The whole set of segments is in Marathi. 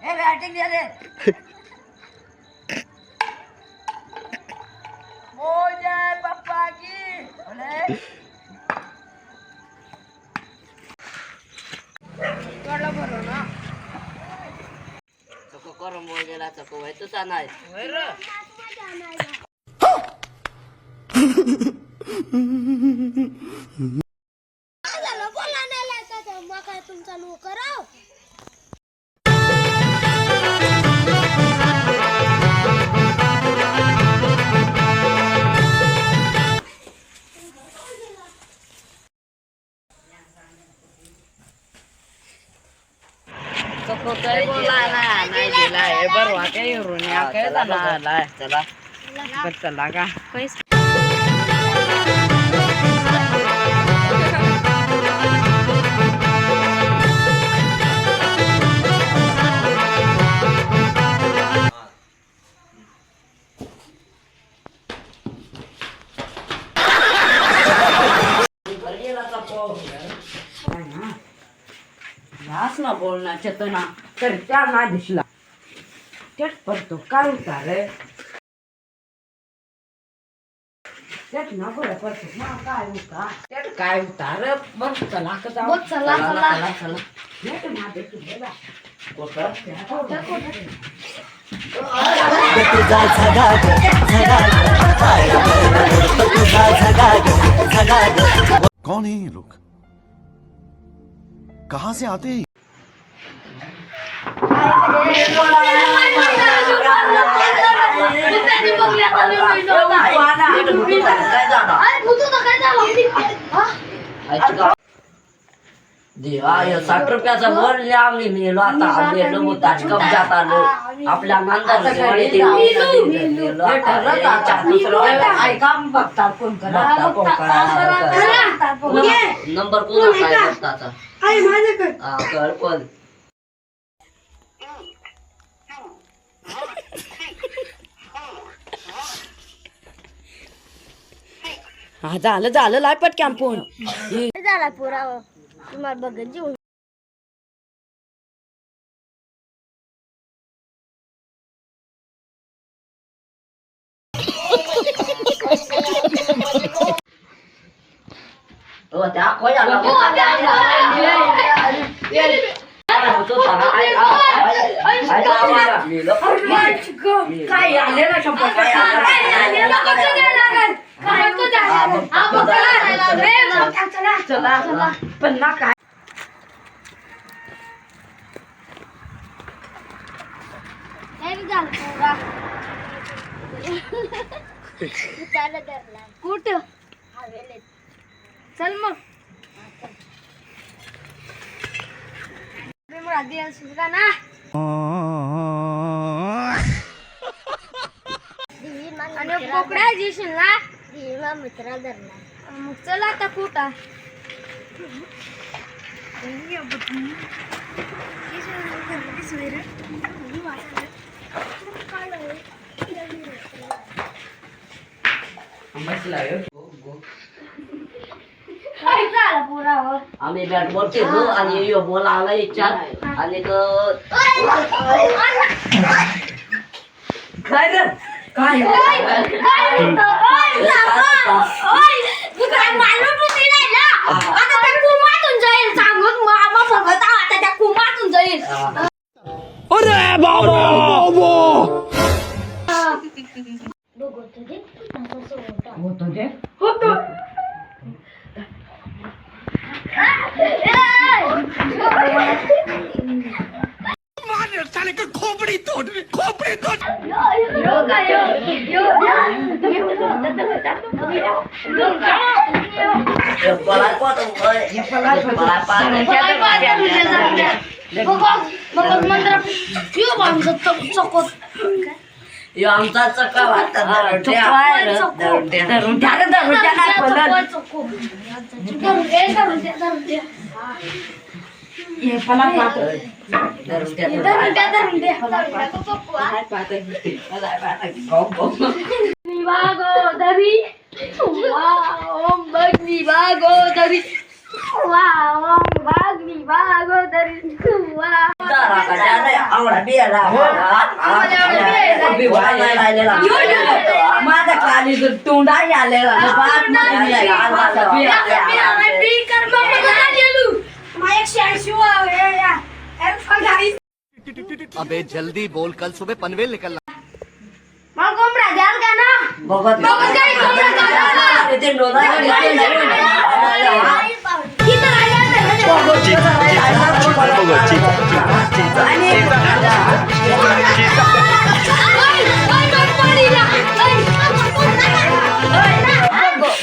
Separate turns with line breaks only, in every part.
ए बॅटिंग दे रे मोजे पप्पा की बोले तोडला बरो ना चको करून मोजेला चको होय तुझा नाही होय रे
झालं बोला नाही लागायचं मग काय तुमचा लो कराव
चको काय बोला ना नाही दिला हे बरवा काय रुनिया काय झाला चला चला का पैसे ना बोलण्याचे तर ना तर त्या ना दिसला तेच पडतो काय होता रे तेच ना बरं पडतो ना काय होता तेच काय होता रे बघ चला का जाऊ
चला
नेट ना देखील बोला
कौन है ये लोग कहाँ से आते हैं
देवा 60 रुपयाचा बोल आम्ही मेलो आता आम्ही ताज कप जात आलो आपल्या नांदर नंबर कोण काय बघता पण हा झालं लाय पटक्यान फोन
झाला पुरावा तुम्हाला बघत जीव
त्या खोयाला काय आले ना शंभर काय चला पण ना काय
कुठं चल मग ना आणि कोकड्या जीशील ना मित्रा धरला मग चला आता कुठं
आम्ही बॅट बॉल खेळलो आणि यो बॉल आला याच्यात आणि काय रे काय होतो
खोपड़ी तोड़
यो आमचा चक्का आवडा बियाला माझा खाली तोंडा आलेला
अबे जल्दी बोल, कल सुबह पनवेल निकलना।
मला कोंबडा द्याल का ना
बघत ते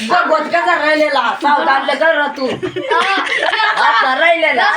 बघत का राहिलेला सावधान कर तू राहिलेला